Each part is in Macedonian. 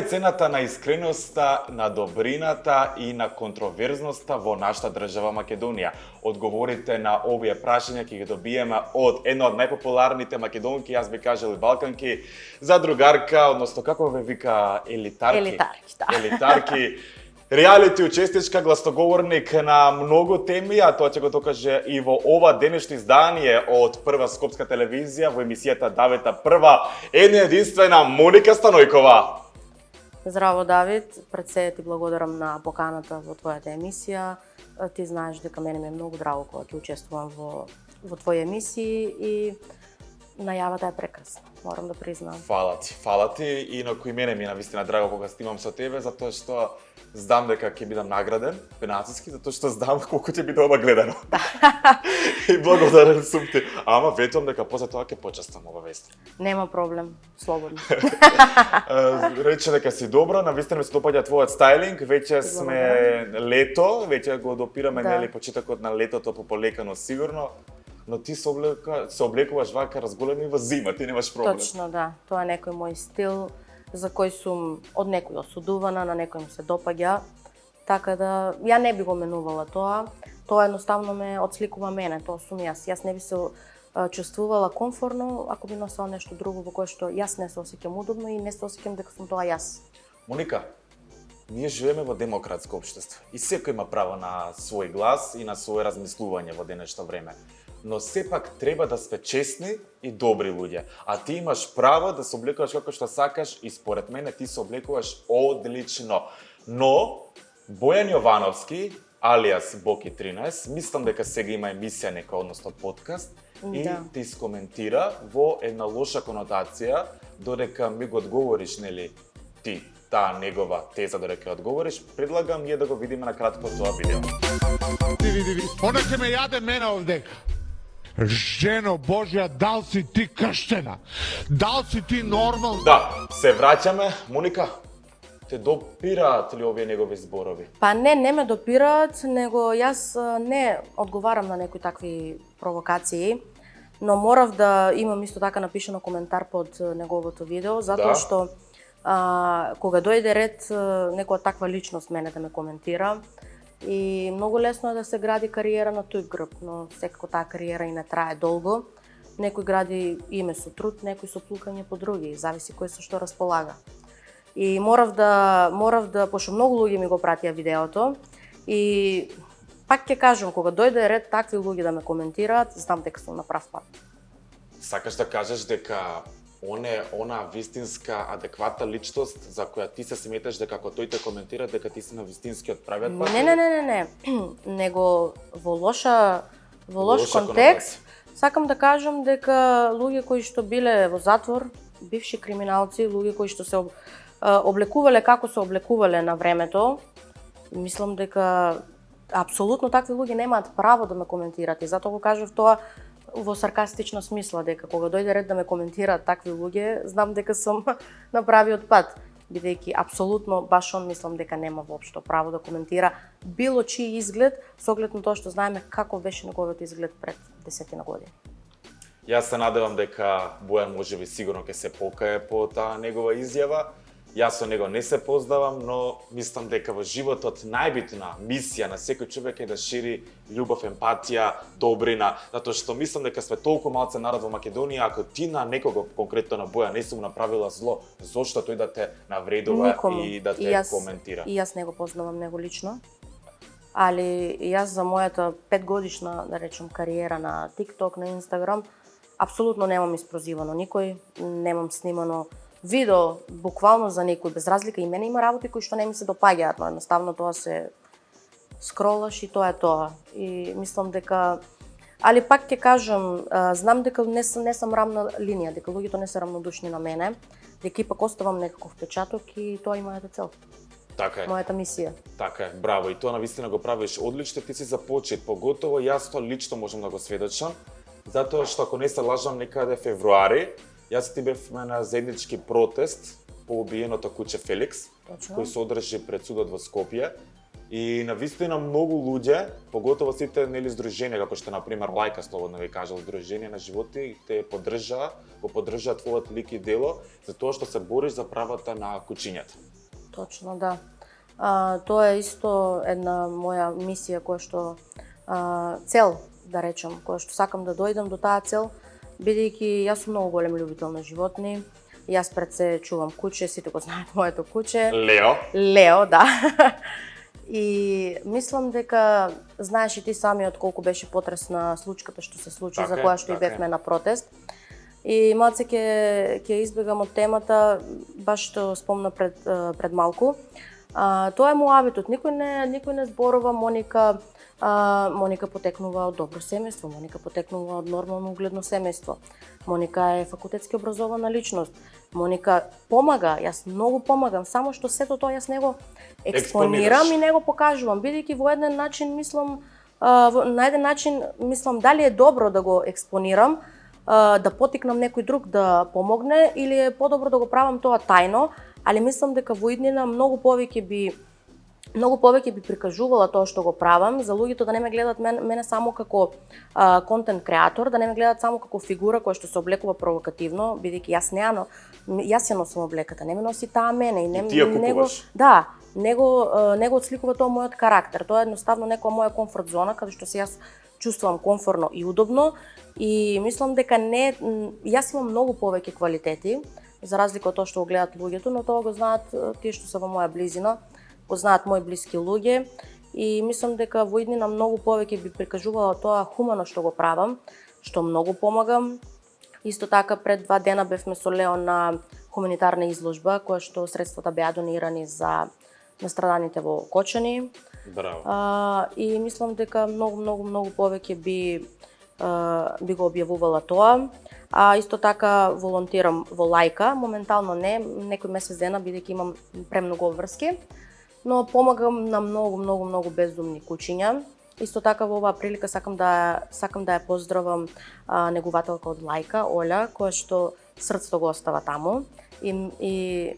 цената на искреноста, на добрината и на контроверзноста во нашата држава Македонија? Одговорите на овие прашања ќе ги добиеме од една од најпопуларните македонки, јас би кажал и балканки, задругарка, односно како ве вика елитарки? Елитарки, да. Елитарки. Реалити учесничка, гласноговорник на многу теми, а тоа ќе го докаже и во ова денешно издание од Прва Скопска телевизија во емисијата Давета Прва, една единствена Моника Станојкова. Здраво, Давид, пред се ти благодарам на поканата во твојата емисија. Ти знаеш дека мене ми е многу драго кога ќе учествувам во твои емисии и најавата е прекрасна, морам да признам. Фала ти, инаку и мене ми е навистина драго кога снимам со тебе, затоа што знам дека ќе бидам награден финансиски, затоа што знам колку ќе биде ова гледано. И благодарен сум ти. Ама ветувам дека после тоа ќе почестам ова вест. Нема проблем, слободно. Рече дека си добра, навистина ми се допаѓа твојот стајлинг, веќе сме лето, веќе го допираме нели почетокот на летото пополекано сигурно. Но ти се облекуваш вака разголеми во зима, ти немаш проблем. Точно, да. Тоа е некој мој стил за кој сум од некој осудувана, на некој му се допаѓа. Така да, ја не би го менувала тоа. Тоа едноставно ме отсликува мене, тоа сум јас. Јас не би се чувствувала комфортно ако би носела нешто друго во кое што јас не се осеќам удобно и не се осеќам дека сум тоа јас. Моника, ние живееме во демократско општество и секој има право на свој глас и на свое размислување во денешно време. Но сепак треба да сме честни и добри луѓе. А ти имаш право да се облекуваш како што сакаш и според мене ти се облекуваш одлично. Но Бојан Јовановски, алијас Боки 13, мислам дека сега има емисија нека, односно подкаст, и ти скоментира во една лоша конотација, додека ми го одговориш, нели, ти, таа негова теза додека одговориш, предлагам ние да го видиме на кратко тоа видео. Види, она ќе ме јаде мене овдека. Жено Божја, дал си ти крштена? Дал си ти нормално? Да, се враќаме. Моника, те допираат ли овие негови зборови? Па не ме допираат, него јас не одговарам на некои такви провокации, но морав да имам исто така напишано коментар под неговото видео, затоа што кога дојде ред некоја таква личност мене да ме коментира, и многу лесно е да се гради кариера на тој грб, но секако таа кариера и не трае долго. Некој гради име со труд, некој со плукање по други, зависи кој со што располага. И морав да, пошто многу луѓе ми го пратија видеото, и пак ќе кажам, кога дојде ред такви луѓе да ме коментираат, знам дека сум на прав пат. Сакаш да кажеш дека она вистинска адекватна личност за која ти се сметаш дека ако тој те коментира дека ти си на вистинскиот правиот пат? Не. Него во лош контекст сакам да кажам дека луѓе кои што биле во затвор, бивши криминалци, луѓе кои што се облекувале како се облекувале на времето, мислам дека апсолутно такви луѓе немаат право да ме коментираат и затоа го кажав тоа во саркастична смисла, дека кога дојде ред да ме коментираат такви луѓе, знам дека сум на правиот пат, бидејќи апсолутно баш он мислам дека нема воопшто право да коментира било чиј изглед, со оглед на тоа што знаеме како беше неговиот изглед пред 10 години. Јас се надевам дека Бојан можеби сигурно ќе се покае по таа негова изјава. Јас со него не се познавам, но мислам дека во животот најбитна мисија на секој човек е да шири љубов, емпатија, добрина, затоа што мислам дека сме толку малце народ во Македонија, ако ти на некого, конкретно на Бојан, не си му направила зло, зошто тој да те навредува и да те коментира? И јас не го познавам него лично, али јас за мојата 5-годишна, да речем, кариера на TikTok, на Instagram, апсолутно немам испрозивано никој, немам снимано видео буквално за некој, без разлика и мене има работи кои што не ми се допаѓаат, но едноставно тоа се скролаш и тоа е тоа. И мислам дека, али пак ќе кажам, знам дека не сум рамна линија, дека луѓето не се рамнодушни на мене, дека ипак оставам некаков печаток и тоа е мојата цел. Така е. Мојата мисија. Така е, браво, и тоа навистина го правиш одлично, ти си започет, поготово јас тоа лично можам да го сведочам, затоа што ако не се лажам некаде февруари, јас ти бевме на заеднички протест по убиеното куче Феликс, кој се одржи пред судот во Скопје. И навистина многу луѓе, поготово сите нели здруженија како што на пример Лајка слободно ви кажал, здружение на животи, те го поддржаа твојот лик и дело за тоа што се бориш за правата на кучињата. Точно, да. Тоа е исто една моја мисија која што цел, да речем, која што сакам да дојдам до таа цел, бидејќи јас сум многу голем љубител на животни. Јас пред се чувам куче, сите го знаат моето куче. Лео, да. И мислам дека знаеш и ти самиот колку беше потресна случката што се случи, за која што и бевме на протест. И малце ќе избегам од темата, баш што спомна пред малку. Тоа е муабитот. Никој не зборува Моника потекнува од добро семејство, Моника потекнува од нормално угледно семејство. Моника е факултетски образована личност. Моника помага, јас многу помагам, само што сето тоа јас него експонирам и него покажувам, бидејќи во еден начин мислам, дали е добро да го експонирам, да потикнам некој друг да помогне или е подобро да го правам тоа тајно, али мислам дека во иднина многу повеќе би прикажувала тоа што го правам, за луѓето да не ме гледат мене само како контент креатор, да не ме гледат само како фигура која што се облекува провокативно, бидејќи јас ја носам облеката, не ме носи таа мене и ти ја купуваш. Да, него отсликува тоа мојот карактер. Тоа е едноставно некоја моја комфорт зона каде што се јас чувствувам комфорно и удобно и мислам дека јас имам многу повеќе квалитети за разлика од тоа што го гледат луѓето, но тоа го знаат тие што се во моја близина, го знаат мои блиски луѓе и мислам дека во иднина многу повеќе би прикажувала тоа хумано што го правам, што многу помагам. Исто така пред 2 дена бевме со Лео на хуманитарна изложба која што средствата беа донирани за настраданите во Кочани. Браво. И мислам дека многу повеќе би го објавувала тоа. Исто така волонтирам во Лајка, моментално не, некој месец дена бидејќи имам премногу обврски, но помагам на многу бездомни кучиња. Исто така во оваа прилика сакам да ја поздравам негователка од Лајка, Оля, која што срцето го остава таму и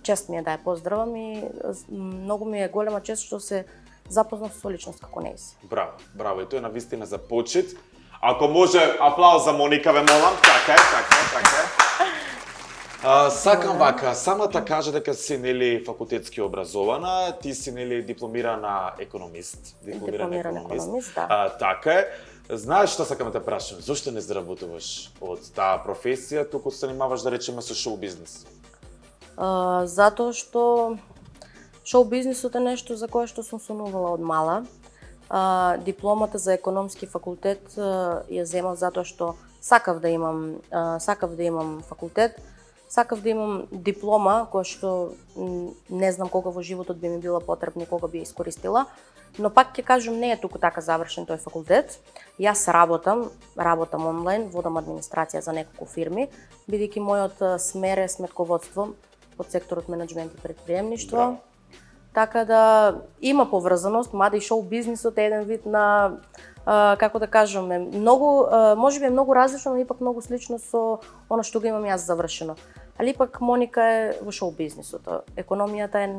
чест ми е да ја поздравам и многу ми е голема чест што се запознав со личност како нејси. Браво, и тоа е навистина за почит. Ако може, аплауз за Моника, ве молам. Така е. Сакам вака, самата кажа дека си нели факултетски образована, ти си нели дипломирана економист. Дипломиран економист, да. Така е. Знаеш што сакам да те прашам? Зошто не заработуваш од таа професија, туку се занимаваш да речеме со шоу бизнес? Затоа што шоу бизнисот е нешто за кое што сум сонувала од мала. Дипломата за економски факултет ја земав затоа што сакав да имам факултет, сакав да имам диплома која што не знам кога во животот би ми била потребна и кога би ја искористила, но пак ќе кажам не е туку така завршен тој факултет. Јас работам онлайн, водам администрација за неколку фирми, бидејќи мојот смер е сметководство од секторот менаџмент и предприемништво. Браво. Така да има поврзаност, мада и шоу бизнисот е еден вид на како да кажеме, многу можеби е многу различно, но ипак многу слично со она што го имам јас завршено. Али пак Моника е во шоу бизнисот. Економијата е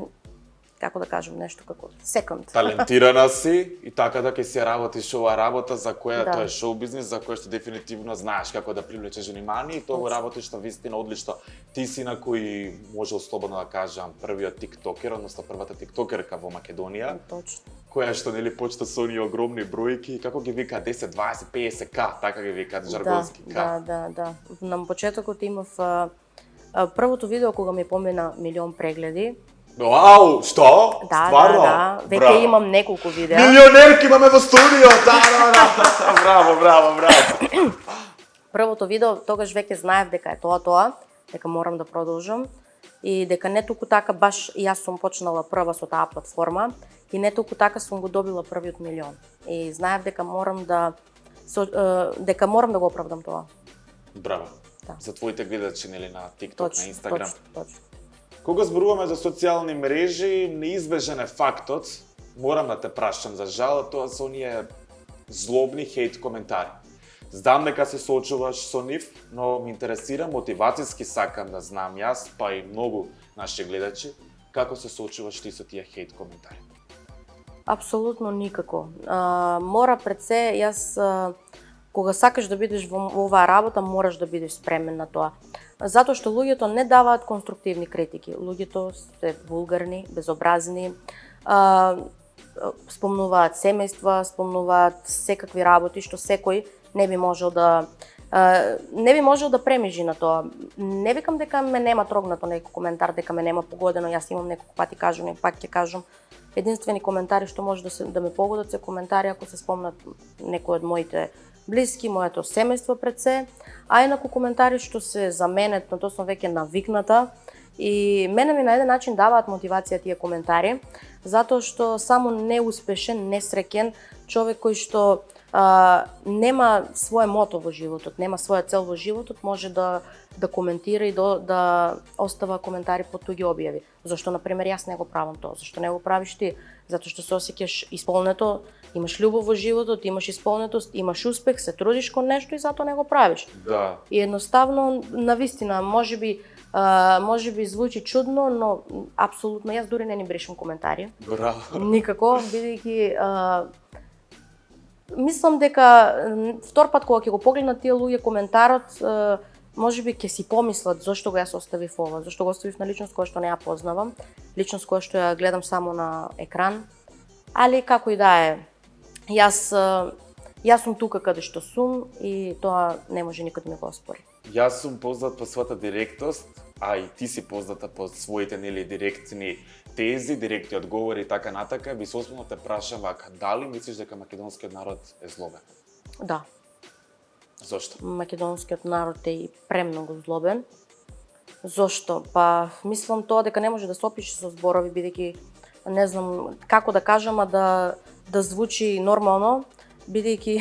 како да кажем нешто како секонд. Талентирана си и така да ќе си работиш оваа работа за која Да. тоа е шоу бизнис, за која што дефинитивно знаеш како да привлечеш внимание и тоа го работиш на вистина одлично. Ти си на кој може слободно да кажам првиот тиктокер, односно првата тиктокерка во Македонија, Точно. која што нели почта со оние огромни бројки, како ги вика 10, 20, 50к, така ги викаат жаргонски к. Да. На почетокот имав првото видео кога ми помина 1 милион прегледи. Вау, што? Да, Стварно? да. Веќе Браво. имам неколку видеа. Милионерки имаме во студио. Да. Браво. Првото видео тогаш веќе знаев дека е тоа, дека морам да продолжам и дека не толку така баш јас сум почнала прва со таа платформа и не толку така сум го добила првиот 1 милион. И знаев дека морам да го оправдам тоа. Браво. Да. За твоите гледачи нели на TikTok, на Instagram. Точно. Кога зборуваме за социјални мрежи, неизбежен е фактот, морам да те прашам за жал, тоа се оние злобни хейт коментари. Знам дека се соочуваш со нив, но ме интересира, мотивацијски сакам да знам јас, па и многу наши гледачи, како се соочуваш ти со тие хейт коментари? Апсолутно никако. Мора пред се, јас кога сакаш да бидеш во оваа работа, мораш да бидеш спремен на тоа. затоа што луѓето не даваат конструктивни критики. Луѓето се вулгарни, безобразни, спомнуваат семејства, спомнуваат секакви работи што секој не би можел да премижи на тоа. Не викам дека ме нема трогнато некој коментар, дека ме нема погодено, јас имам неколку пати кажано и пак ќе кажам. Единствени коментари што може да ме погодат се коментари ако се спомнат некој од моите блиски, моето семејство пред се, а инаку коментари што се за мене, на тоа сум веќе навикната и мене ми на еден начин даваат мотивација тие коментари, затоа што само неуспешен, несреќен човек кој што нема свое мото во животот, нема своја цел во животот, може да коментира и да остава коментари под туѓи објави. Зошто, например, јас не го правам тоа? Зашто не го правиш ти? Затоа што се осеќаш исполнето, имаш љубов во животот, имаш исполнетост, имаш успех, се трудиш кон нешто и затоа не го правиш. Да. И едноставно, навистина, можеби звучи чудно, но апсолутно јас дури не ни брешам коментари. Браво. Никако, бидејќи мислам дека втор пат кога ќе го погледнат тие луѓе коментарот, можеби ќе си помислат зошто го јас оставив ова, зошто го оставив на личност која што не ја познавам, личност која што ја гледам само на екран, али како и да е, јас сум тука каде што сум и тоа не може никој да ми го оспори. Јас сум познат по својата директност, а и ти си позната по своите директни тези, директни одговори и така натака. Би се осмелно те прашам вака, дали мислиш дека македонскиот народ е злобен? Да. Зошто? Македонскиот народ е и премногу злобен. Зошто? Па мислам тоа дека не може да се опише со зборови, бидејќи не знам како да кажам, а да звучи нормално, бидејќи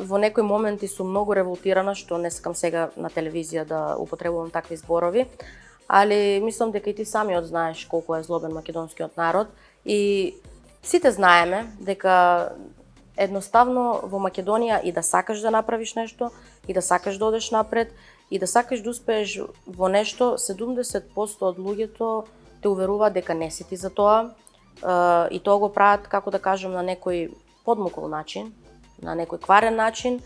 во некои моменти сум многу револтирана, што не сакам сега на телевизија да употребувам такви зборови, али мислам дека и ти самиот знаеш колку е злобен македонскиот народ и сите знаеме дека едноставно во Македонија и да сакаш да направиш нешто, и да сакаш да одеш напред, и да сакаш да успееш во нешто, 70% од луѓето те уверуваат дека не си ти за тоа, и тоа го прават, како да кажам, на некој подмукол начин, на некој кварен начин,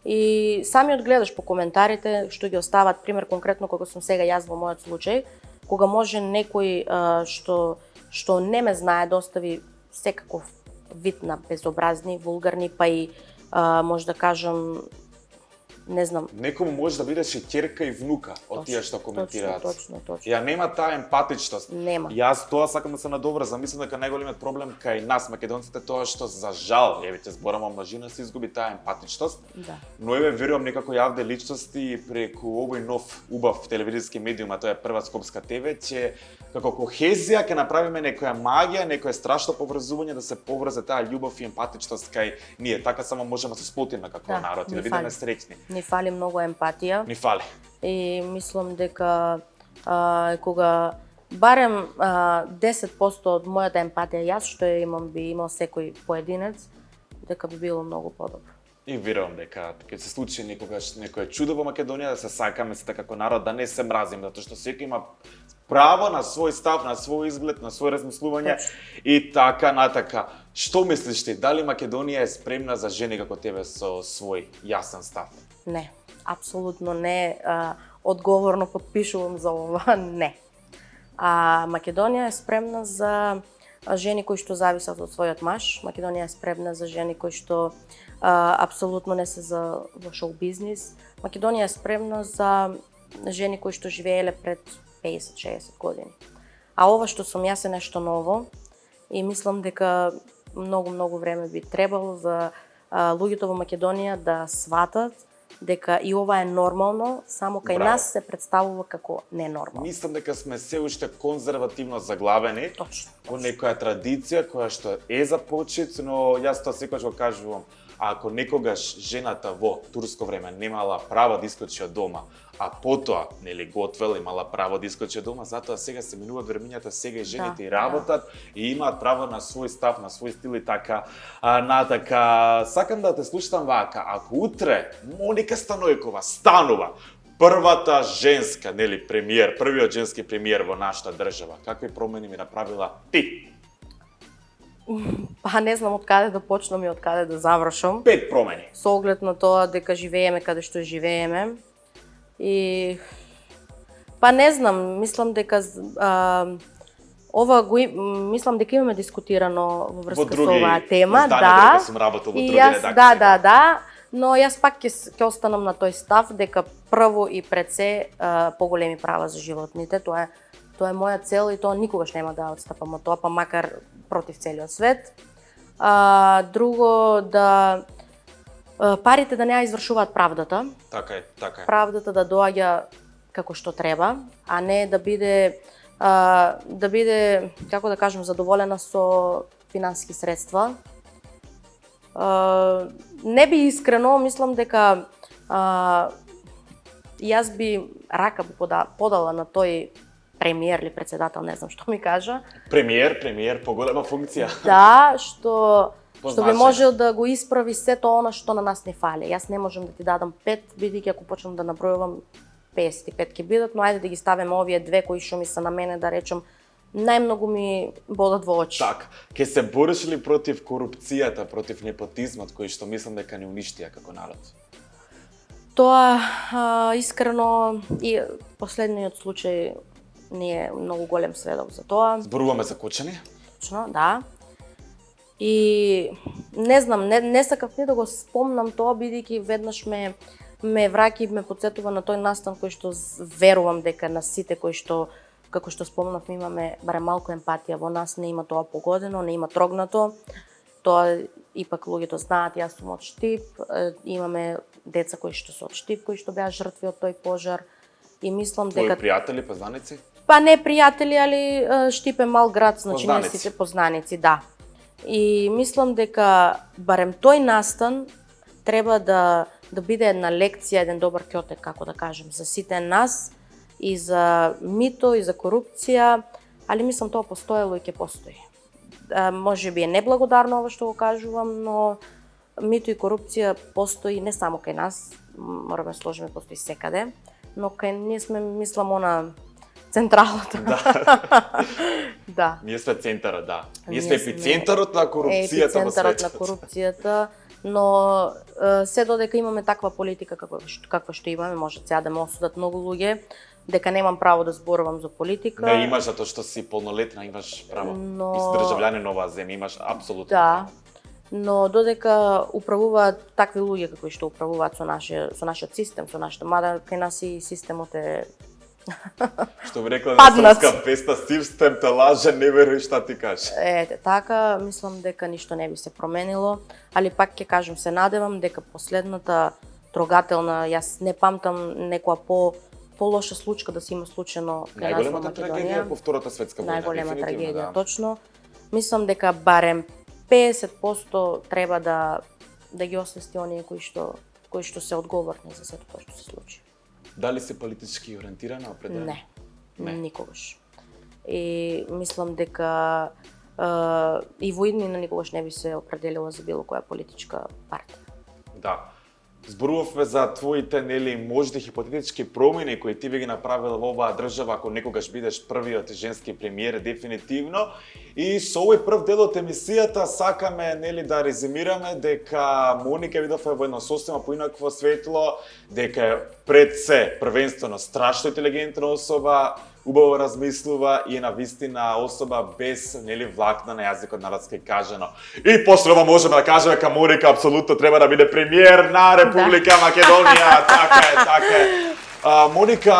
и самиот гледаш по коментарите што ги остават, пример конкретно кога сум сега јас во мојот случај, кога може некој што не ме знае да остави секаков вид на безобразни, вулгарни, па и може да кажам, не знам. Некому може да бидеш и ќерка и внука од тие што коментираат. Точно. Ја нема таа емпатичност. Нема. Јас тоа сакам да се надоврзам, мислам дека најголемиот проблем кај нас македонците тоа што за жал, еве ќе зборам о множина, се изгуби таа емпатичност. Да. Но еве верувам некако јавни личности преку овој нов убав телевизиски медиум, а тоа е Прва Скопска ТВ, ќе како кохезија ќе направиме некоја магија, некое страшно поврзување да се поврзе таа љубов и емпатичност кај ние. Така само можеме да се сполтиме како народ и да бидеме среќни. Ни фали многу емпатија. Ни фали. И мислам дека кога барем 10% од мојата емпатија јас што ја имам би имал секој поединец, дека би било многу подобро. И верувам дека ќе се случи некогаш некое чудо во Македонија, да се сакаме сите како народ, да не се мразиме, затоа што секој има право на свој став, на свој изглед, на свој размислување и така натака. Што мислиш ти, дали Македонија е спремна за жени како тебе со свој јасен став? Не, апсолутно не. Одговорно потпишувам за ова, не. Македонија е спремна за жени кои што зависат од својот маж. Македонија е спремна за жени кои што апсолутно не се во шоу бизнис. Македонија е спремна за жени кои што живееле пред 50-60 години. А ова што сум јас е нешто ново и мислам дека многу време би требало за луѓето во Македонија да сватат дека и ова е нормално, само кај нас се представува како ненормално. Мислам дека сме се уште конзервативно заглавени. Точно. Во некоја традиција која што е за почит, но јас тоа секогаш го кажувам. Ако некогаш жената во турско време немала право да искочи од дома, а потоа нели готвела, имала право да искочи од дома, затоа сега се менуваат времињата, сега и жените и работат и имаат право на свој став, на свој стил и така натака. Сакам да те слушам вака, ако утре Моника Станојкова станува првата женска, нели, премиер, првиот женски премиер во нашата држава, какви промени ми направила ти? Па не знам од каде да почнам и од каде да завршам. 5 промени. Со оглед на тоа дека живееме каде што живееме, И па не знам, мислам дека ова мислам дека имаме дискутирано во врска со оваа тема, да. Сум работел во И други јас, редакции. да, но јас пак ќе останам на тој став дека прво и пред се поголеми права за животните, тоа е моја цел и тоа никогаш нема да отстапам од тоа, па макар против целиот свет. Друго, да парите да не ја извршуваат правдата. Така е. Правдата да доаѓа како што треба, а не да биде како да кажем задоволена со финансиски средства. Не би искрено, мислам дека јас би рака би подала на тој премиер или председател, не знам што ми кажа. Премиер, поголема функција. Да, што би Позначен. можел да го исправи сето она што на нас не фали. Јас не можам да ти дадам 5, бидејќи ако почнам да набројувам 55 ќе бидат, но ајде да ги ставиме овие две кои што ми се на мене, да речем, најмногу ми бодат во очи. Так, ќе се бориш ли против корупцијата, против непотизмот кој што мислам дека не уништија како народ? Тоа искрено и последниот случај не е многу голем сведок за тоа. Зборуваме за Кочани? Точно, да. И не знам, не сакав ни да го спомнам тоа, бидејќи веднаш ме враќа и ме потсетува на тој настан кој што верувам дека на сите кои што, како што спомнав, имаме барем малку емпатија во нас, не има тоа погодено, не има трогнато. Тоа ипак луѓето знаат, јас сум од Штип, имаме деца кои што се од Штип, кои што беа жртви од тој пожар. И мислам дека Твои пријатели, познаници? па не пријатели, али Штип е мал град, значи не Познаници. сите познаници, да. И мислам дека барем тој настан треба да биде една лекција, еден добар ќотек, како да кажем, за сите нас и за мито и за корупција, али мислам тоа постоело и ќе постои. Може би е неблагодарно ова што го кажувам, но мито и корупција постои не само кај нас, мораме да сложиме, постои секаде, но кај ние сме, мислам, она централата. Да. Ние сме центарот, да. Ние сме епицентарот на корупцијата во Епицентарот на светот. корупцијата, но се додека имаме таква политика каква што имаме, може сега да ме осудат многу луѓе, дека немам право да зборувам за политика. Не имаш затоа што си полнолетна, имаш право. Но- И си државлянин на оваа земја, имаш апсолутно Да, право. но додека управуваат такви луѓе како што управуваат со нашиот систем, со нашата, мада кај нас и системот е Што би рекла на Паднат. српска песна, систем те лаже, не веруј што ти каже. така, мислам дека ништо не би се променило, али пак ќе кажам, се надевам дека последната трогателна, јас не памтам некоја полоша случка да се има случено кај нас во Најголемата трагедија Македонија. по Втората светска војна, Најголема дефинитивно, трагедија, да. точно. Мислам дека барем 50% треба да ги освести оние кои што се одговорни за сето тоа што се случи. Дали си политички ориентирана, определено? Не, Не. никогаш. И мислам дека и во иднина никогаш не би се определила за било која политичка партија. Да. Зборувавме за твоите, нели, можни хипотетички промени кои ти би ги направила во оваа држава ако некогаш бидеш првиот женски премиер, дефинитивно. И со овој прв дел од емисијата сакаме, нели, да резимираме дека Моника Видов е во едно сосема поинакво светло, дека е пред се првенствено страшно интелигентна особа, убаво размислува и е навистина особа без, нели, влакна на јазикот народски кажано. И после ова можеме да кажеме дека Моника апсолутно треба да биде премиер на Република Македонија. Така е. Моника,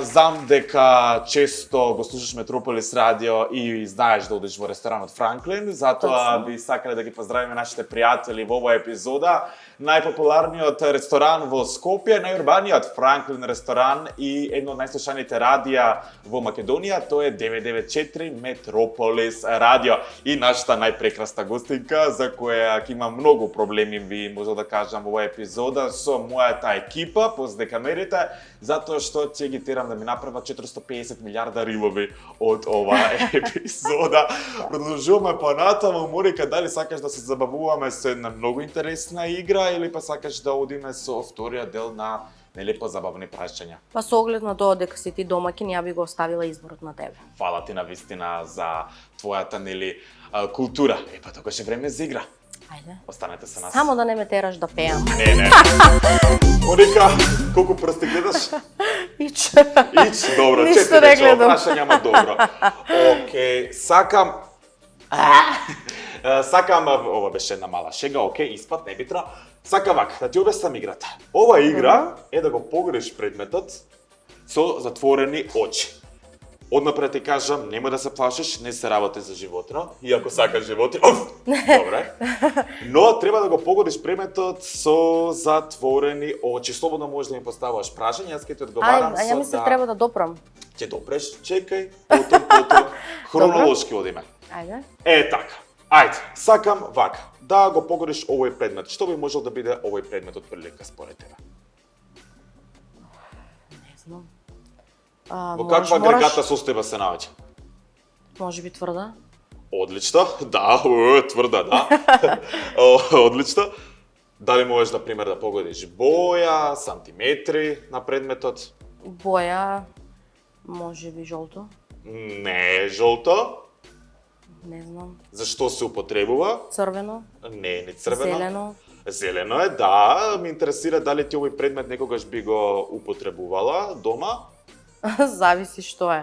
знам дека често го слушаш Метрополис радио и знаеш да одиш во ресторанот Франклин, затоа Точно. би сакале да ги поздравиме нашите пријатели во оваа епизода. Најпопуларниот ресторан во Скопје, најурбаниот Франклин ресторан и едно од најслушаните радија во Македонија, тоа е 994 Метрополис радио. И нашата најпрекрасна гостинка, за која ќе има многу проблеми, би можел да кажам, во оваа епизода со мојата екипа, после камерите, затоа што ќе ги терам да ми направат 450 милиарда рилови од оваа епизода. Продолжуваме понатаму. Моника, дали сакаш да се забавуваме со една многу интересна игра или па сакаш да одиме со вториот дел на нелепо забавни прашања? Па со оглед на тоа дека си ти домаќин, ја би го оставила изборот на тебе. Фала ти на вистина за твојата, нели, култура. Па тогаш е време за игра. Ајде. Останете со нас. Само да не ме тераш да пеам. Не. Моника, колку прсти гледаш? Ич. Добро, Ништо 4 не вече гледам. прашање, ама добро. Океј, сакам... Сакам, ова беше една мала шега, океј, испад, небитно. Сакам вака, да ти обяснам играта. Ова игра е да го погреш предметот со затворени очи. Однапред ти кажам, нема да се плашиш, не се работи за животно, иако сакаш животни. Добре. Но треба да го погодиш предметот со затворени очи. Слободно можеш да ми поставаш прашање, јас ќе ти одговарам Ја мислам треба да допрам. Ќе допреш, чекај, потом, хронолошки одиме. Ајде. Така. Ајде, сакам вака, да го погодиш овој предмет. Што би можел да биде овој предмет од прилика според тебе? Не знам. Во каква агрегатна состојба се наоѓа? Може би тврда. Одлично, да, тврда, да. Одлично. Дали можеш, например, да погодиш боја, сантиметри на предметот? Боја, може би жолто. Не е жолто. Не знам. Зашто се употребува? Црвено. Не црвено. Зелено. Зелено е, да. Ме интересира дали ти овој предмет некогаш би го употребувала дома? Зависи што е.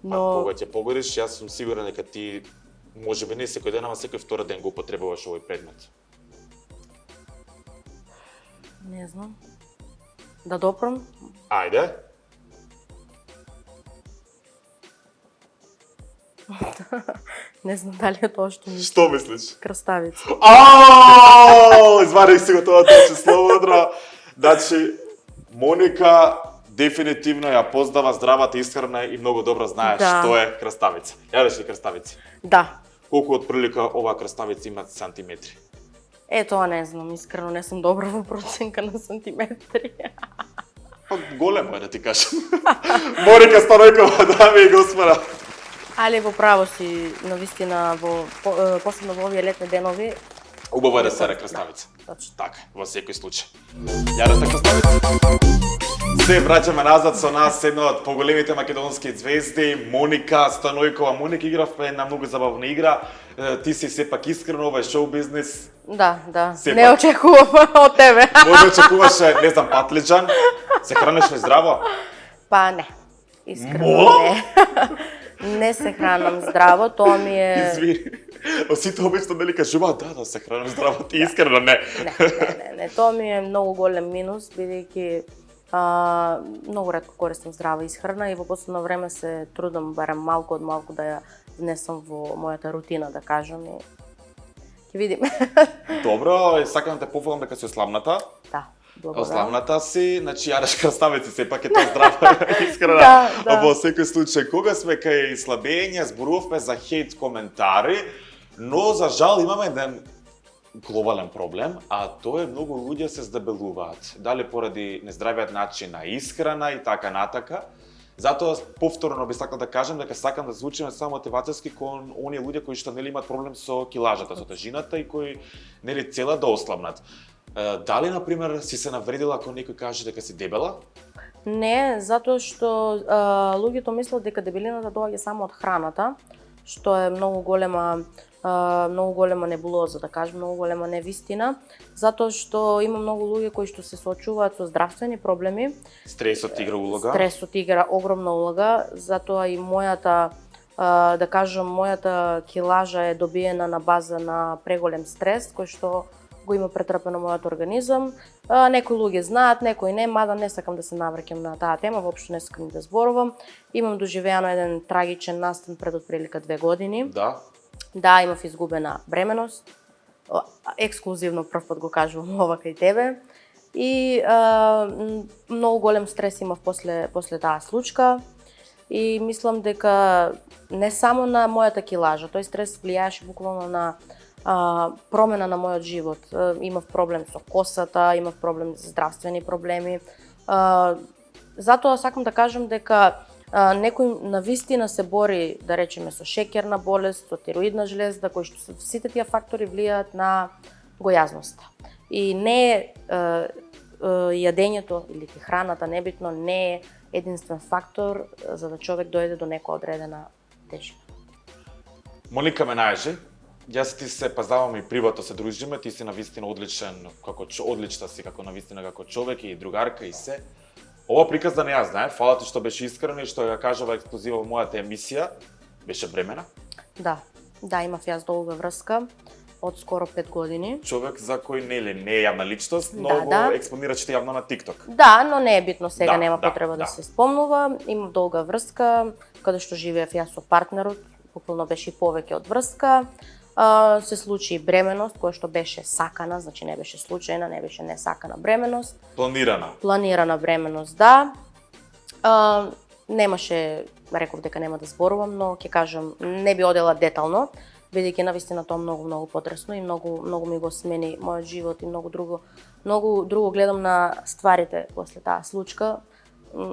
Но Кога ќе погодиш, јас сум сигурен дека ти можеби не секој ден, ама секој втори ден го употребуваш овој предмет. не знам. Да допрам? Ајде. Не знам дали е тоа што мислиш. Што мислиш? Краставица. Извадих си го тоа точно слободно. Значи, Моника дефинитивно ја познава здравата исхрана и многу добро знаеш што е краставица. Јадеш ли краставици? Да. Колку од прилика оваа краставица има сантиметри? Тоа не знам, искрено не сум добра во проценка на сантиметри. Па големо е да ти кажам. Моника Станојкова, дами и господа. Али во право си, навистина, посебно во овие летни денови. Убаво е да се краставица. Точно. Така, во секој случај. Јадете краставица? Се враќаме назад со нас една од поголемите македонски звезди, Моника Станојкова. Моника, игравме една многу забавна игра. Ти си сепак искрено, ова е шоу бизнис. Да. Сепак. Не очекувам од тебе. Може очекуваше, не знам, патлиџан. Се храниш ли здраво? Па не. Искрено не. Не се хранам здраво, тоа ми е... Извини. Сите обично дали кажуваат да се хранам здраво, ти искрено не. Не, тоа ми е многу голем минус, бидејќи многу ретко користам здрава исхрана и во последно време се трудам барем малку од малку да ја внесам во мојата рутина, да кажам, и ќе видиме. Добро, сакам да те пофалам дека си ослабната. Да, благодарам. Ослабната си, значи јадеш краставици, сепак е тоа здрава исхрана. Да. Во секој случај, кога сме кај слабење, зборувавме за хейт коментари, но за жал имаме еден глобален проблем, а тоа е многу луѓе се здебелуваат. Дали поради нездравиот начин на исхрана и така натака. Затоа повторно би сакал да кажам дека сакам да звучиме само мотивацијски кон оние луѓе кои што нели имаат проблем со килажата, со тежината и кои нели цела да ослабнат. Дали на пример си се навредила ако некој каже дека си дебела? Не, затоа што луѓето мислат дека дебелината доаѓа само од храната, што е многу голема небулоза, да кажем, многу голема невистина, затоа што има многу луѓе кои што се соочуваат со здравствени проблеми. Стресот игра улога. Стресот игра огромна улога, затоа и мојата, да кажам, мојата килажа е добиена на база на преголем стрес, кој што го има претрпено мојот организам. Некои луѓе знаат, некои не, мада не сакам да се навраќам на таа тема, воопшто не сакам да зборувам. Имам доживеано еден трагичен настан пред отприлика 2 години. Да, имав изгубена бременост. Ексклузивно прв пат го кажувам ова кај тебе. И многу голем стрес имав после таа случка. И мислам дека не само на мојата килажа, тој стрес влијаеше буквално на промена на мојот живот. Имав проблем со косата, имав проблем со здравствени проблеми. Затоа сакам да кажам дека некој навистина се бори, да речеме, со шеќерна болест, со тироидна жлезда, кои што сите тие фактори влијаат на гојазноста. И не е јадењето или храната, небитно, не е единствен фактор за да човек дојде до некоја одредена тежина. Моника ме најажи. Јас и ти се пазнаваме и приватно се дружиме, ти си навистина одличен, одлична си како навистина како човек и другарка и се. Ова приказ да не ја знае, фала ти што беше искрена и што ја кажава ексклузива во мојата емисија, беше бремена. Да, имав јас долга врска од скоро 5 години. Човек за кој не е јавна личност, но Да, го да. експонирачте јавно на TikTok. Да, но не е битно сега, Да, нема да, потреба да да. се спомнува. Имав долга врска, каде што живеев јас со партнерот, буквално беше и повеќе од врска. Се случи бременост, која што беше сакана, значи не беше случајна, не беше несакана бременост. Планирана бременост, да. Немаше, реков дека нема да зборувам, но ќе кажам, не би одела детално, бидејќи навистина тоа многу потресно и многу ми го смени мојот живот и многу друго гледам на стварите после таа случка.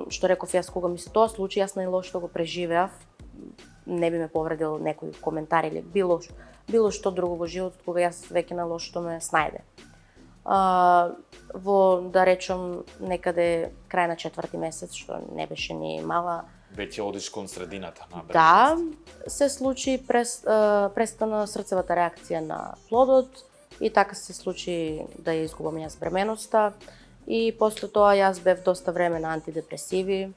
Што реков јас, кога ми се тоа случи, јас најлошо го преживеав, не би ме повредил некој коментар или било што друго во животот, кога јас веќе најлошото ме снајде. Во, да речем, некаде крај на 4-ти месец, што не беше ни мала. Веќе одиш кон средината на бременост. Да, се случи престана срцевата реакција на плодот и така се случи да ја изгубам јас бременоста. И после тоа јас бев доста време на антидепресиви.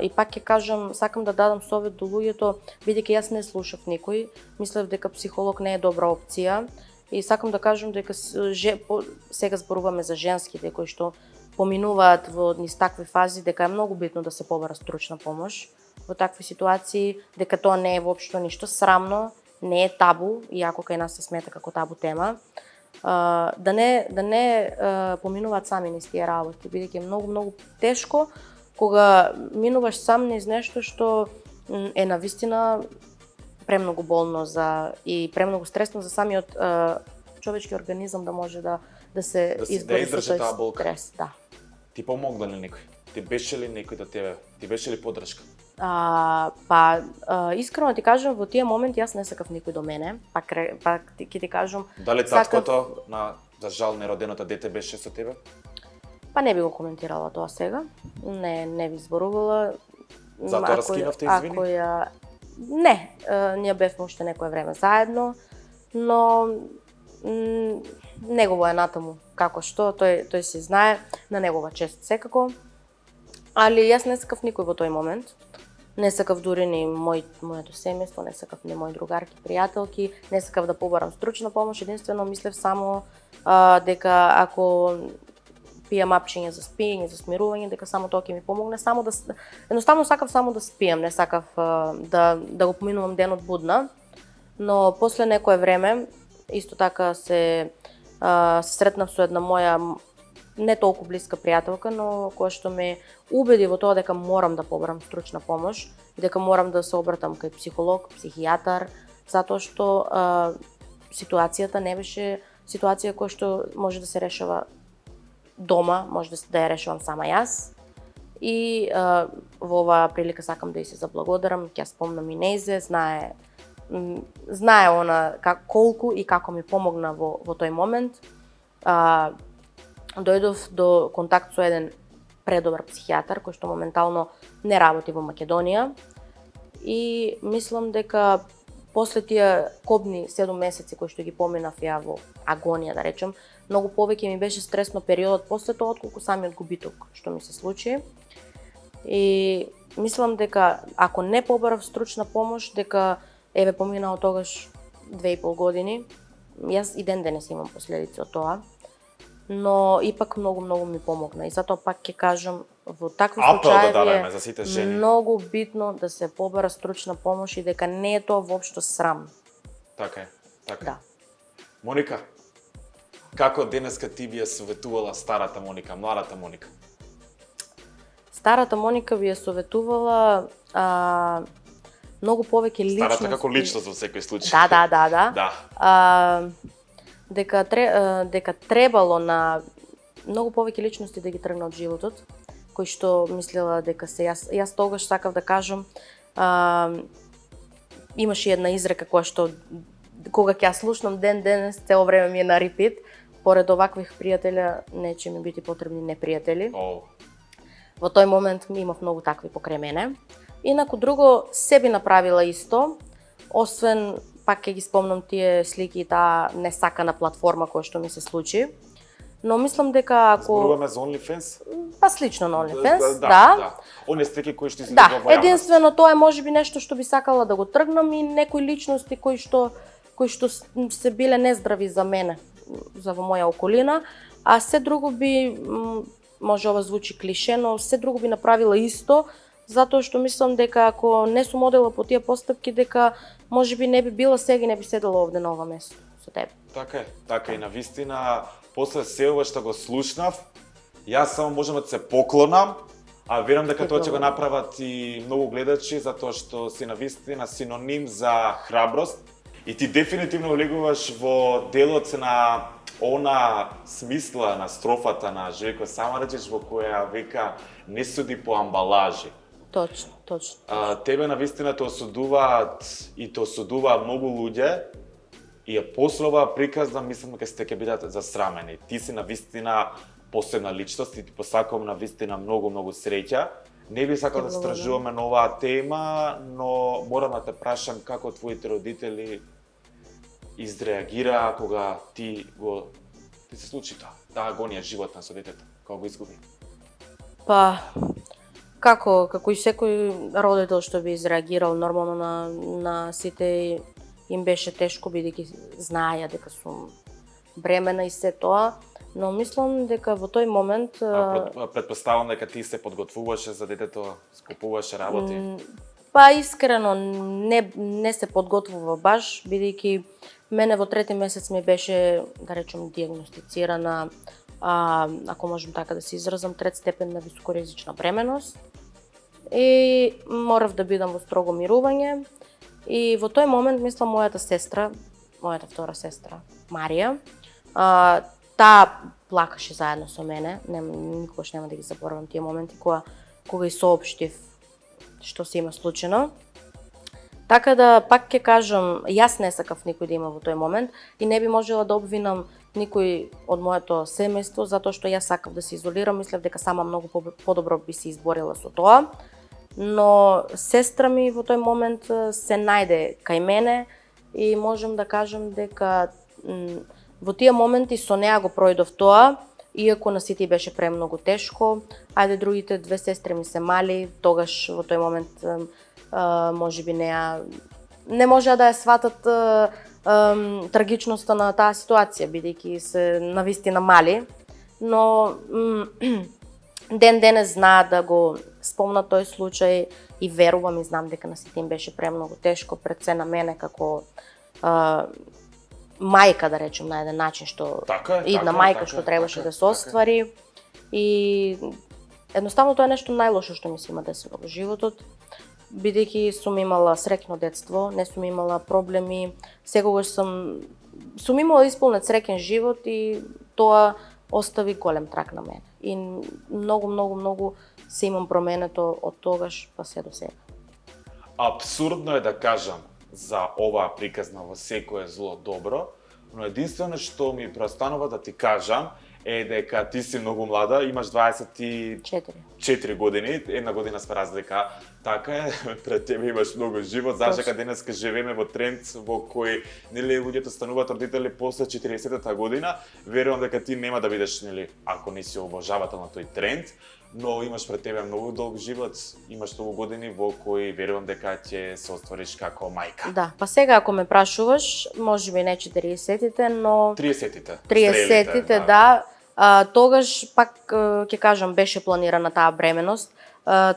И пак ќе кажам, сакам да дадам совет до луѓето, бидејќи јас не слушав никој, мислев дека психолог не е добра опција. И сакам да кажам дека сега зборуваме за женските кои што поминуваат во низ такви фази, дека е многу битно да се побара стручна помош во такви ситуации, дека тоа не е воопшто ништо срамно, не е табу, иако кај нас се смета како табу тема. Да не поминуваат сами низ тие работи, бидејќи е многу тешко кога минуваш сам низ нешто што е навистина премногу болно и премногу стресно за самиот човечки организам да може да се избори со тој стрес. Да. Ти помогна ли некој? Ти беше ли некој до тебе? Ти беше ли поддршка? Искрено ти кажам, во тие моменти јас не сакав никој до мене. Пак ќе ти кажам. Дали таткото на за жал нероденото дете беше со тебе? Па не би го коментирала тоа сега. Не би зборувала. Затоа раскинавте, извини? Не, ние бевме уште некое време заедно, но негово е натаму како што, тој се знае, на негова чест секако. Али јас не сакав никој во тој момент. Не сакав дури ни моето семејство, не сакав ни мои другарки, пријателки, не сакав да побарам стручна помош, единствено мислев само дека ако пијам апчиња за спиење, за смирување, дека само тоа ќе ми помогне, едноставно сакав само да спијам, не сакав да го поминувам денот будна. Но после некое време исто така се сретнав со една моја не толку блиска пријателка, но која што ме убеди во тоа дека морам да побарам стручна помош, дека морам да се обратам кај психолог, психијатар, затоа што ситуацијата не беше ситуација која што може да се решава дома, може да ја решавам сама јас. И во оваа прилика сакам да ја се заблагодарам, ќе ја спомнам и нејзе, знае она колку и како ми помогна во тој момент. Дојдов до контакт со еден предобар психијатар кој што моментално не работи во Македонија и мислам дека после тие кобни 7 месеци кои што ги поминав ја во агонија, да речем, многу повеќе ми беше стресно периодот после тоа отколку самиот губиток што ми се случи. И мислам дека ако не побарав стручна помош, дека еве поминало тогаш 2,5 години, јас и ден денес имам последици од тоа, но ипак многу ми помогна и затоа пак ќе кажам во такви случаи е многу битно да се побара стручна помош и дека не е тоа воопшто срам. Така е. Да. Моника, како денеска ти би ја советувала старата Моника, младата Моника? Старата Моника би ја советувала многу повеќе личности. Старата како личност во секој случај. Да. Дека требало на многу повеќе личности да ги тргне од животот, кои што мислела дека се јас тогаш сакав да кажам, имаше една изрека која што кога ќе ја слушнам ден денес цело време ми е на репит, поред оваквих пријателја не ќе ми бити потребни непријатели. Во тој момент имав многу такви покрај мене. Инаку друго се би направила исто, освен пак ќе ги спомнам тие слики и таа несакана платформа која што ми се случи. Но мислам дека ако Зборуваме за OnlyFans? па слично на OnlyFans, да. Оние слики кои што Да, излегува во јавност. единствено тоа е можеби нешто што би сакала да го тргнам и некои личности кои што се биле нездрави за мене, за во моја околина, а се друго би може ова звучи клише, но се друго би направила исто, затоа што мислам дека ако не сум одела по тие постапки, дека можеби не би била сега и не би седела овде на ова место со тебе. Така и навистина, после се ова што го слушнав, јас само можам да се поклонам, а верам дека тоа ќе го направат и многу гледачи, затоа што си навистина синоним за храброст и ти дефинитивно влегуваш во делот на она смисла на строфата на Живко Самарџич во која века не суди по амбалажи. Точно. Тебе навистина те осудуваат и те осудуваа многу луѓе и после оваа приказна мислам дека сте ќе бидат засрамени. Ти си навистина посебна личност и ти посакувам навистина многу среќа. Не би сакал да стражуваме на оваа тема, но морам да те прашам како твоите родители изреагираа кога ти се случи тоа, таа агонија животна со детето, кога го изгуби? Па, како и секој родител што би изреагирал нормално на сите им беше тешко бидејќи знаеја дека сум бремена и се тоа, но мислам дека во тој момент Предпоставам дека ти се подготвуваше за детето, скупуваше работи. Па искрено не се подготвува баш, бидејќи мене во 3-ти месец ми беше, да речем, диагностицирана, ако можам така да се изразам, 3 степен на високоризична бременост. И морав да бидам во строго мирување. И во тој момент, мислам, мојата втора сестра, Марија, таа плакаше заедно со мене, никогаш нема да ги заборавам тие моменти кога и соопштив што се има случено. Така да, пак ќе кажам, јас не сакав никој да има во тој момент и не би можела да обвинам никој од моето семејство, затоа што јас сакав да се изолирам, мислев дека сама многу подобро би се изборила со тоа. Но сестра ми во тој момент се најде кај мене и можам да кажам дека во тие моменти со неа го пројдов тоа, иако на сите беше премногу тешко. Ајде другите 2 сестри ми се мали, тогаш во тој момент можеби не можеа да ја сватат трагичноста на таа ситуација, бидејќи се навистина мали, но ден денес знаат да го спомнат тој случај и верувам и знам дека на сите им беше премногу тешко, пред се на мене како мајка, да речем, на еден начин што идна мајка што требаше да се оствари. И едноставно тоа е нешто најлошо што ми се има десено во животот, бидејќи сум имала среќно детство, не сум имала проблеми, секогаш сум имала исполнет среќен живот и тоа остави голем траг на мене. И многу се имам променето од тогаш па се до сега. Апсурдно е да кажам за оваа приказна во секое зло добро, но единствено што ми преостанува да ти кажам е дека ти си многу млада, имаш 24 години, 1 година сме разлика. Така е, пред тебе имаш многу живот, знаеш дека денеска живееме во тренд во кој нели луѓето стануваат родители после 40-та година. Верувам дека ти нема да бидеш, нели, ако не си обожавател на тој тренд, но имаш пред тебе многу долг живот, имаш многу години во кои верувам дека ќе се оствариш како мајка. Да, па сега ако ме прашуваш, можеби не 40-тите, но 30-тите. 30-тите, да. Тогаш пак ќе кажам беше планирана таа бременост.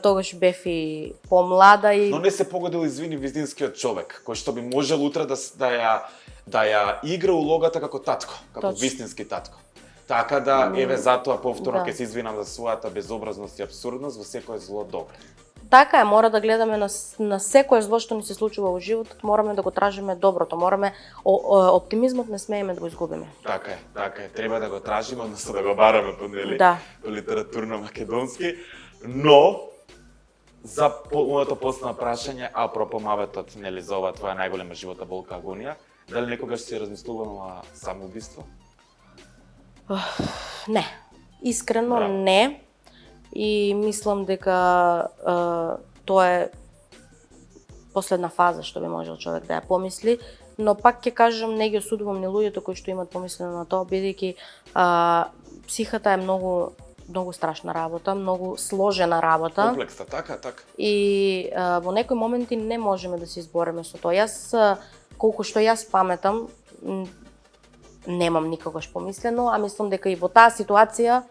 Тогаш бев и помлада и но не се погодил извини виздинскиот човек кој што би можел утре да ја игра улогата како татко, како вистински татко. Така да еве затоа повторно ќе се извинам за својата безобразност и апсурдност во секое зло добро. Така е, мора да гледаме на секое зло што ни се случува во животот, мораме да го тражиме доброто, оптимизмот не смееме да го изгубиме. Така е, треба да го тражиме, односно да го бараме по литературно македонски, но за моето последно прашање, апропо маветот, нели за ова твоја најголема животна болка агонија, дали некогаш си размислувала самоубиство? Не, искрено не. И мислам дека тоа е последна фаза што би можел човек да ја помисли, но пак ќе кажам не ги осудувам ни луѓето кои што имаат помислено на тоа, бидејќи психата е многу страшна работа, многу сложена работа. Комплексна, така. И во некои моменти не можеме да се избориме со тоа. Јас, колку што јас паметам, немам никогаш помислено, а мислам дека и во таа ситуација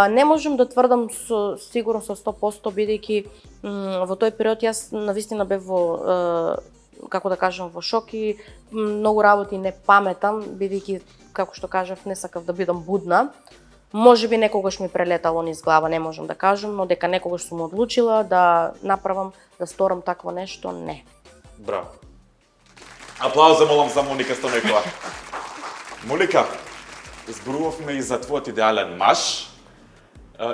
не можам да тврдам сигурно со 100%, бидејќи во тој период јас навистина бев во, како да кажам, во шок и многу работи не паметам, бидејќи, како што кажав, не сакав да бидам будна. Може би некогаш ми прелетало низ глава, не можам да кажам, но дека некогаш сум одлучила да направам, да сторам такво нешто, не. Браво. Аплауза молам за Моника Стомекова. Моника, зборувавме и за твојот идеален маж,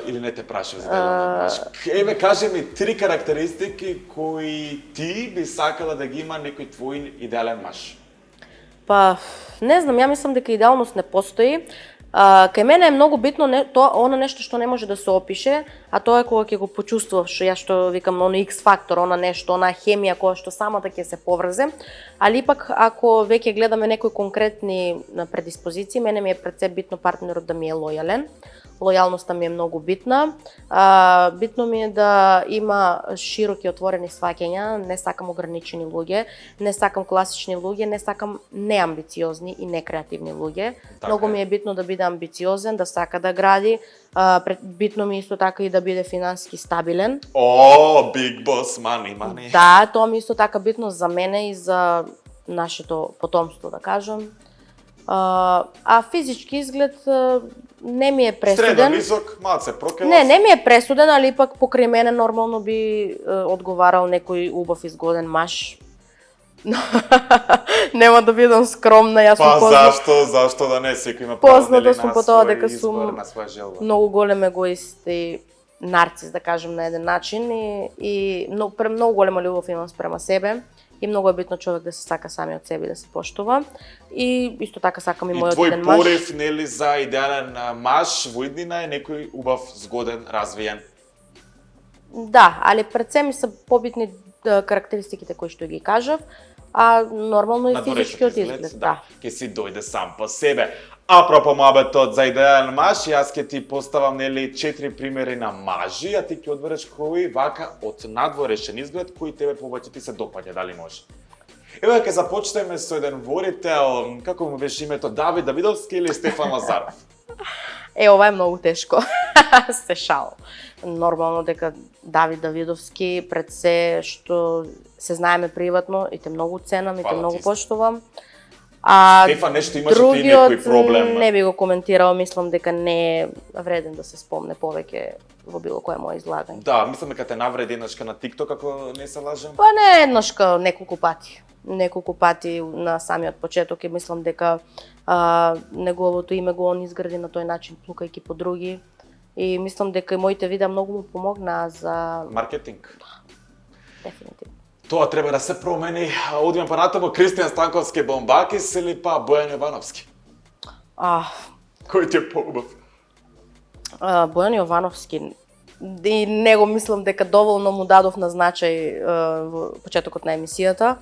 или не те прашав за идеален маж? Еве, кажи ми 3 карактеристики кои ти би сакала да ги има некој твој идеален маж. Па, не знам, ја мислам дека идеалност не постои. Кај мене е многу битно тоа, она нешто што не може да се опише, а тоа е кога ќе го почувствуваш, што викам, оно X фактор, она нешто, она хемија која што самата ќе се поврзе, али ипак ако веќе гледаме некои конкретни предиспозиции, мене ми е пред се битно партнерот да ми е лојален. Лојалноста ми е многу битна. Битно ми е да има широки отворени сваќања, не сакам ограничени луѓе, не сакам класични луѓе, не сакам неамбициозни и некреативни луѓе. Многу ми е битно да биде амбициозен, да сака да гради. Битно ми исто така и да биде финансиски стабилен. Big boss, money. Да, тоа ми исто така битно за мене и за нашето потомство, да кажам. А физички изглед не ми е пресуден. Средно, висок, малце прокелов. Не ми е пресуден, али пак покрај мене нормално би одговарал некој убав и згоден маж. Нема да бидам скромна, јас сум зашто да не, секој има право позната сум по тоа дека избор, сум на своја желба. многу голем егоист и нарцис, да кажем на еден начин и многу голема љубов имам спрема себе. И многу е битно човек да се сака сами од себе, да се поштува. И исто така сакам и мојот еден маж. И твој порив, нели, за идеален маж во иднина е некој убав, згоден, развиен? Да, али пред се ми се побитни карактеристиките кои што ги кажав, а нормално и физичкиот изглед. Да. Ке си дојде сам по себе. Апропо мабетот за идеален маж, јас ќе ти поставам, нели, 4 примери на мажи, а ти ќе одбереш кои вака од надворешен изглед кои тебе повеќе ти се допаѓа, дали може? Еве ќе започнеме со еден ворител, како му беше името, Давид Давидовски или Стефан Лазаров? Ова е многу тешко. Се шал. Нормално дека Давид Давидовски пред се што се знаеме приватно и те многу ценам и те многу поштувам. А Стефан, нешто имаше ти некој проблем? Не би го коментирал, мислам дека не е вреден да се спомне повеќе во било кое мое излагање. Да, мислам дека те навреди еднашка на TikTok, ако не се лажам. Па не еднашка, неколку пати. Неколку пати на самиот почеток и мислам дека неговото име го он изгради на тој начин, плукајќи по други. И мислам дека и моите видеа многу му помогнаа за маркетинг. Дефинитивно. Тоа треба да се промени. Одиме па натаму, Кристијан Станковски Бомбакис или па Бојан Јовановски? Кој ти е поубав? Бојан Јовановски. И него мислам дека доволно му дадов на значај во почетокот на емисијата.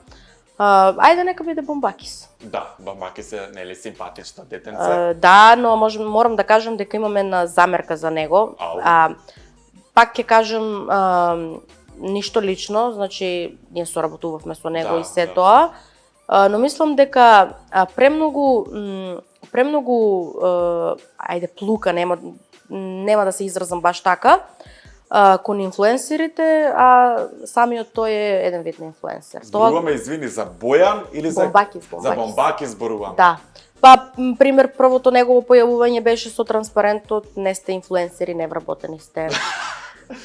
Ајде нека биде Бомбакис. Да, Бомбакис е нели симпатично детенце. Да, но морам да кажам дека имам една замерка за него. Пак ќе кажам ништо лично, значи ние соработувавме со него и се тоа, но мислам дека премногу ајде плука, нема да се изразам баш така, кон инфлуенсерите, а самиот тој е еден вид на инфлуенсер. Зборуваме, извини, за Бојан или за Бомбакис? За Бомбакис зборуваме. Да. Па, пример, првото негово појавување беше со транспарентот "Не сте инфлуенсери, не вработени сте".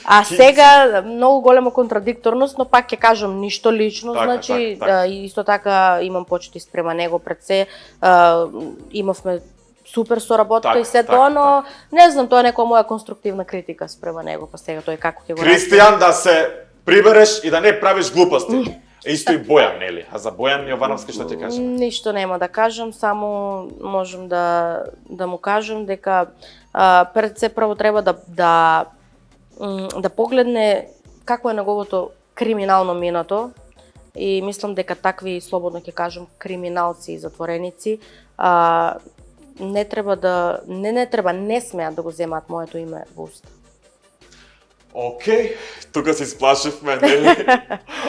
А сега многу голема контрадикторност, но пак ќе кажам ништо лично, значи исто така имам почити спрема него пред се, имавме супер соработка и се тоа, но не знам, тоа е некоја моја конструктивна критика спрема него, па сега тој како ќе го Кристијан, да се прибереш и да не правиш глупости. Исто и Бојан, нели? А за Бојан Јовановски што ти кажам? Ништо нема да кажам, само можам да му кажам дека пред се прво треба да погледне какво е неговото криминално минато, и мислам дека такви, слободно ќе кажам, криминалци и затвореници не смеат да го земаат моето име во уста. Океј, тука се исплашивме, нели,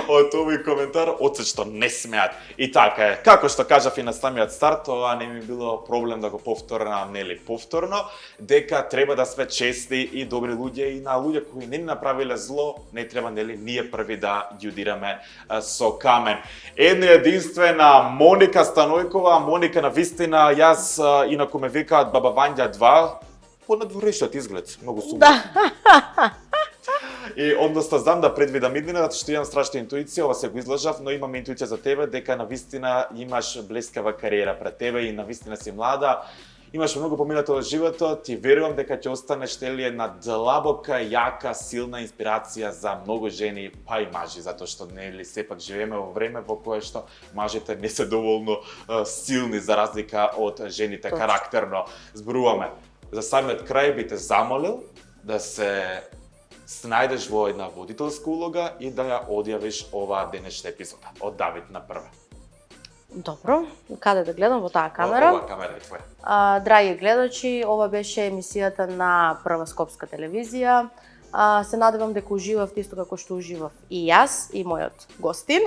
од овој коментар, од што не смеат. И така е, како што кажав и на самиот старт, тоа не ми било проблем да го повторам, нели, повторно, дека треба да сме честни и добри луѓе и на луѓе кои не ни направиле зло, не треба, нели, ние први да ги удираме со камен. Една единствена Моника Станојкова, Моника на вистина, јас инаку ме викаат Баба Вања 2, по надворешниот изглед, многу сумно. Да. И односно знам да предвидам иднина, затоа што имам страшна интуиција, ова се го излажав, но имам интуиција за тебе дека навистина имаш блескава кариера пред тебе и навистина си млада. Имаш многу поминато во животот и верувам дека ќе останеш тели една длабока, јака, силна инспирација за многу жени, па и мажи, затоа што нели сепак живееме во време во кое што мажите не се доволно силни за разлика од жените карактерно. Зборуваме. За самиот крај би те замолил да се снајдеш во една водителска улога и да ја одјавиш оваа денешна епизода од Давид на прва. Добро, каде да гледам, во таа камера? Ова камера е твоја. Драги гледачи, ова беше емисијата на Прва Скопска телевизија. Се надевам дека уживавте исто како што уживав и јас, и мојот гостин.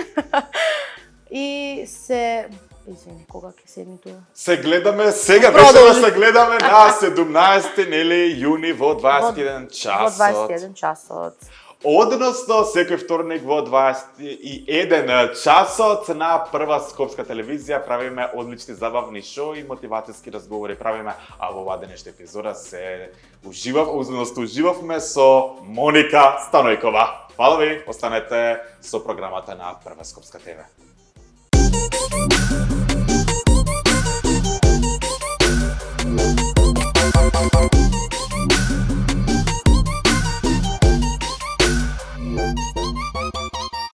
И се... Извини, кога ќе се емитува? Се гледаме, сега беше да се гледаме на 17 нели јуни во 21 часот. Во 21 часот. Односно, секој вторник во 21 часот на Прва Скопска телевизија правиме одлични забавни шоу и мотивацијски разговори правиме, а во оваа денешна епизода се уживавме со Моника Станојкова. Фала ви, останете со програмата на Прва Скопска ТВ. Thank you.